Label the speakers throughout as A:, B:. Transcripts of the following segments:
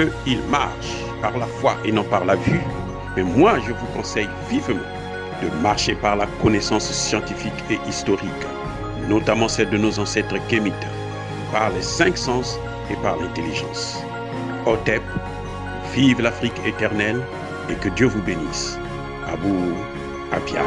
A: eux, ils marchent par la foi et non par la vue. Mais moi, je vous conseille vivement de marcher par la connaissance scientifique et historique, notamment celle de nos ancêtres kémites, par les 5 sens et par l'intelligence. Otep, vive l'Afrique éternelle et que Dieu vous bénisse. Abou Apia.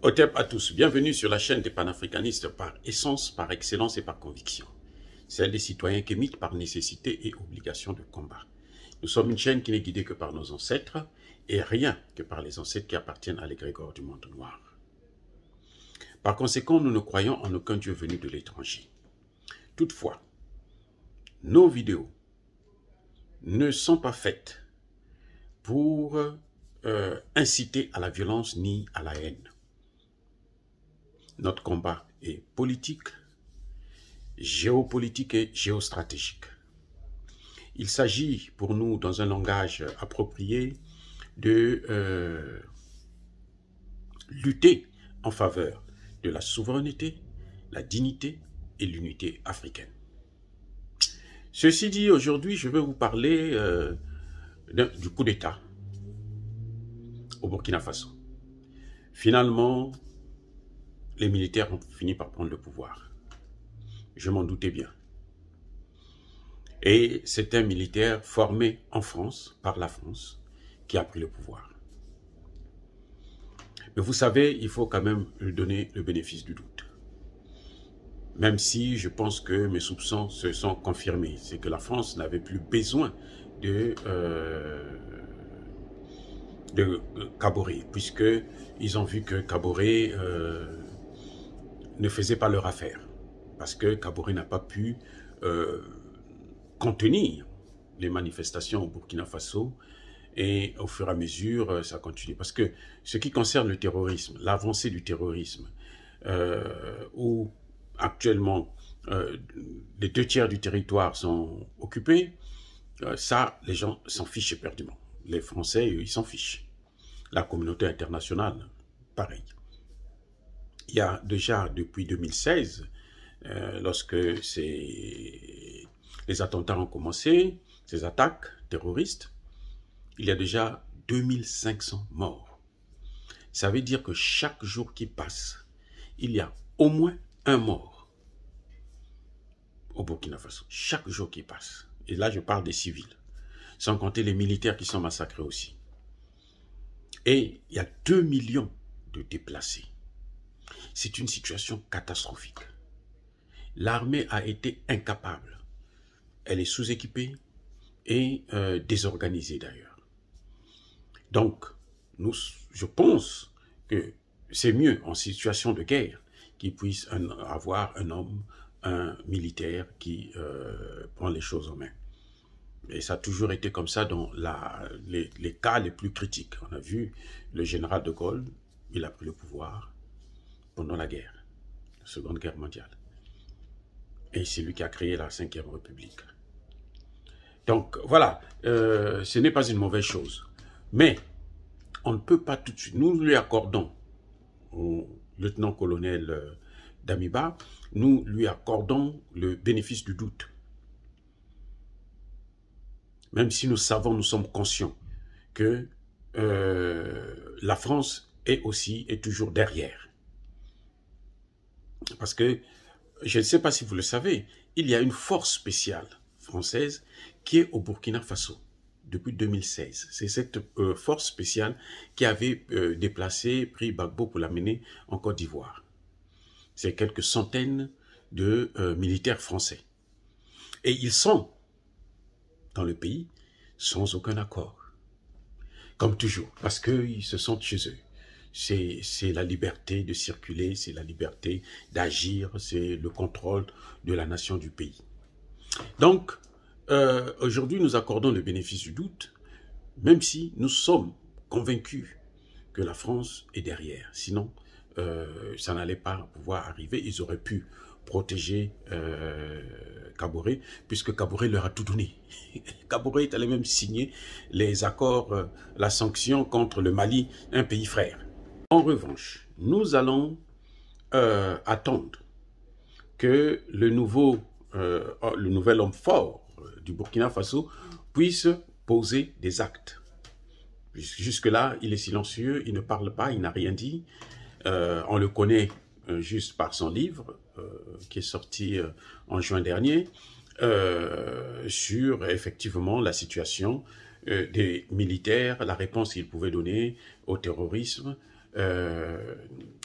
A: Otep à tous, bienvenue sur la chaîne des panafricanistes par essence, par excellence et par conviction. Celle des citoyens kémites par nécessité et obligation de combat. Nous sommes une chaîne qui n'est guidée que par nos ancêtres et rien que par les ancêtres qui appartiennent à l'égrégore du monde noir. Par conséquent, nous ne croyons en aucun Dieu venu de l'étranger. Toutefois, nos vidéos ne sont pas faites pour inciter à la violence ni à la haine. Notre combat est politique, géopolitique et géostratégique. Il s'agit pour nous, dans un langage approprié, de lutter en faveur de la souveraineté, la dignité et l'unité africaine. Ceci dit, aujourd'hui, je vais vous parler du coup d'État au Burkina Faso. Finalement, les militaires ont fini par prendre le pouvoir. Je m'en doutais bien. Et c'est un militaire formé en France, par la France, qui a pris le pouvoir. Mais vous savez, il faut quand même lui donner le bénéfice du doute. Même si je pense que mes soupçons se sont confirmés. C'est que la France n'avait plus besoin de Kaboré, puisqu'ils ont vu que Kaboré ne faisait pas leur affaire, parce que Kaboré n'a pas pu contenir les manifestations au Burkina Faso, et au fur et à mesure, ça continue. Parce que ce qui concerne le terrorisme, l'avancée du terrorisme, où actuellement les 2/3 du territoire sont occupés, ça, les gens s'en fichent éperdument. Les Français, eux, ils s'en fichent. La communauté internationale, pareil. Il y a déjà depuis 2016, lorsque les attentats ont commencé, ces attaques terroristes, il y a déjà 2500 morts. Ça veut dire que chaque jour qui passe, il y a au moins un mort au Burkina Faso. Chaque jour qui passe. Et là, je parle des civils, sans compter les militaires qui sont massacrés aussi. Et il y a 2 millions de déplacés. C'est une situation catastrophique. L'armée a été incapable. Elle est sous-équipée et désorganisée d'ailleurs. Donc, je pense que c'est mieux en situation de guerre qu'il puisse avoir un militaire qui prend les choses en main. Et ça a toujours été comme ça dans les cas les plus critiques. On a vu le général de Gaulle, il a pris le pouvoir pendant la guerre, la Seconde Guerre mondiale. Et c'est lui qui a créé la 5e République. Donc voilà, ce n'est pas une mauvaise chose. Mais on ne peut pas tout de suite, nous lui accordons au lieutenant-colonel Damiba, nous lui accordons le bénéfice du doute. Même si nous savons, nous sommes conscients que la France est toujours derrière. Parce que, je ne sais pas si vous le savez, il y a une force spéciale française qui est au Burkina Faso depuis 2016. C'est cette force spéciale qui avait pris Gbagbo pour l'amener en Côte d'Ivoire. C'est quelques centaines de militaires français. Et ils sont dans le pays sans aucun accord. Comme toujours, parce qu'ils se sentent chez eux. C'est la liberté de circuler, c'est la liberté d'agir, c'est le contrôle de la nation du pays. Donc, aujourd'hui, nous accordons le bénéfice du doute, même si nous sommes convaincus que la France est derrière. Sinon, ça n'allait pas pouvoir arriver. Ils auraient pu protéger Kaboré, puisque Kaboré leur a tout donné. Kaboré est allé même signer les accords, la sanction contre le Mali, un pays frère. En revanche, nous allons attendre que le nouvel homme fort du Burkina Faso puisse poser des actes. Jusque-là, il est silencieux, il ne parle pas, il n'a rien dit. On le connaît juste par son livre qui est sorti en juin dernier sur effectivement la situation des militaires, la réponse qu'ils pouvaient donner au terrorisme.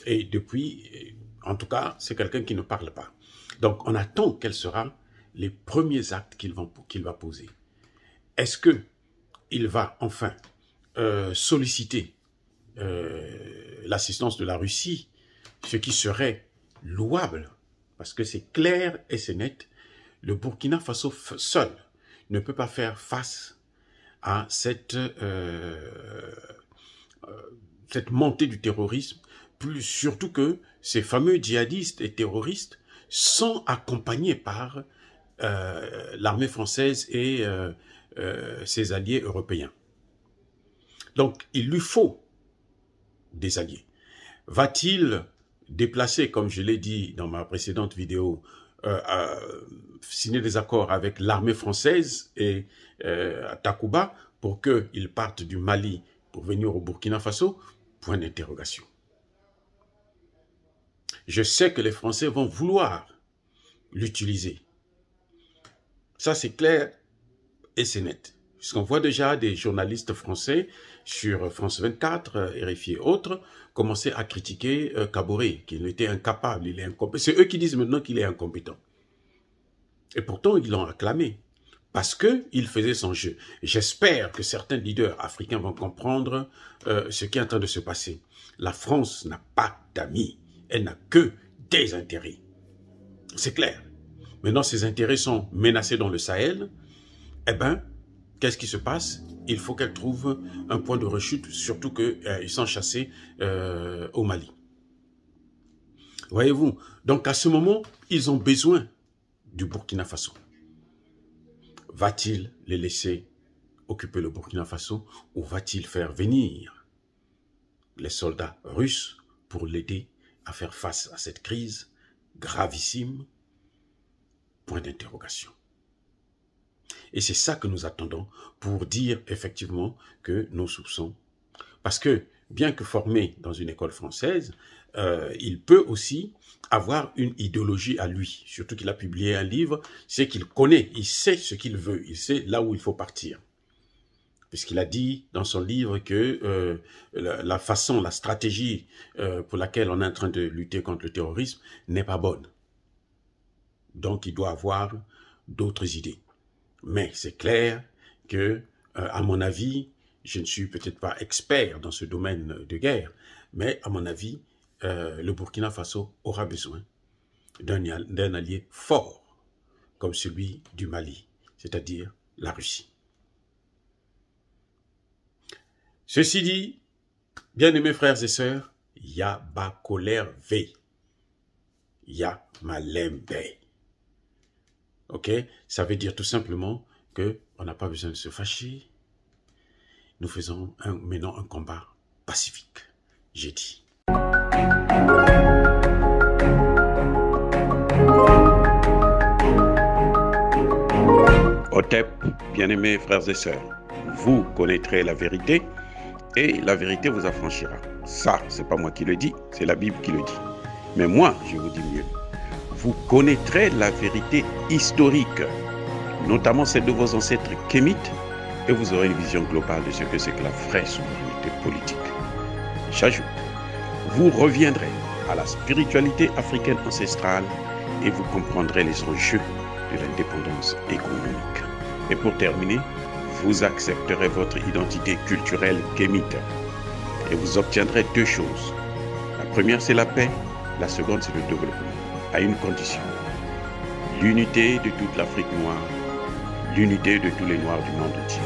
A: Et depuis, en tout cas, c'est quelqu'un qui ne parle pas. Donc, on attend quels seront les premiers actes qu'il va poser. Est-ce qu'il va enfin solliciter l'assistance de la Russie, ce qui serait louable, parce que c'est clair et c'est net, le Burkina Faso seul ne peut pas faire face à cette montée du terrorisme, surtout que ces fameux djihadistes et terroristes sont accompagnés par l'armée française et ses alliés européens. Donc, il lui faut des alliés. Va-t-il déplacer, comme je l'ai dit dans ma précédente vidéo, signer des accords avec l'armée française et Takuba pour qu'ils partent du Mali pour venir au Burkina Faso? Point d'interrogation. Je sais que les Français vont vouloir l'utiliser. Ça, c'est clair et c'est net. Puisqu'on voit déjà des journalistes français sur France 24, RFI et autres, commencer à critiquer Kaboré, qu'il était incapable, il est incompétent. C'est eux qui disent maintenant qu'il est incompétent. Et pourtant, ils l'ont acclamé, parce qu'il faisait son jeu. J'espère que certains leaders africains vont comprendre ce qui est en train de se passer. La France n'a pas d'amis, elle n'a que des intérêts. C'est clair. Maintenant, ses intérêts sont menacés dans le Sahel. Eh bien, qu'est-ce qui se passe? Il faut qu'elle trouve un point de rechute, surtout qu'ils sont chassés au Mali. Voyez-vous? Donc, à ce moment, ils ont besoin du Burkina Faso. Va-t-il les laisser occuper le Burkina Faso ou va-t-il faire venir les soldats russes pour l'aider à faire face à cette crise gravissime? Point d'interrogation. Et c'est ça que nous attendons pour dire effectivement que nos soupçons, parce que bien que formé dans une école française, il peut aussi avoir une idéologie à lui, surtout qu'il a publié un livre, c'est qu'il connaît, il sait ce qu'il veut, il sait là où il faut partir. Puisqu'il a dit dans son livre que la stratégie pour laquelle on est en train de lutter contre le terrorisme n'est pas bonne. Donc il doit avoir d'autres idées. Mais c'est clair que, à mon avis, je ne suis peut-être pas expert dans ce domaine de guerre, mais à mon avis, le Burkina Faso aura besoin d'un allié fort, comme celui du Mali, c'est-à-dire la Russie. Ceci dit, bien-aimés frères et sœurs, Yaba colère V. Ya malembe. Ok? Ça veut dire tout simplement qu'on n'a pas besoin de se fâcher. Nous faisons maintenant un combat pacifique. J'ai dit. Otep, bien-aimés frères et sœurs, vous connaîtrez la vérité et la vérité vous affranchira. Ça, c'est pas moi qui le dis, c'est la Bible qui le dit. Mais moi, je vous dis mieux. Vous connaîtrez la vérité historique, notamment celle de vos ancêtres kémites, et vous aurez une vision globale de ce que c'est que la vraie souveraineté politique. J'ajoute, vous reviendrez à la spiritualité africaine ancestrale et vous comprendrez les enjeux de l'indépendance économique. Et pour terminer, vous accepterez votre identité culturelle kémite et vous obtiendrez deux choses. La première, c'est la paix, la seconde, c'est le développement, à une condition: l'unité de toute l'Afrique noire, l'unité de tous les Noirs du monde entier.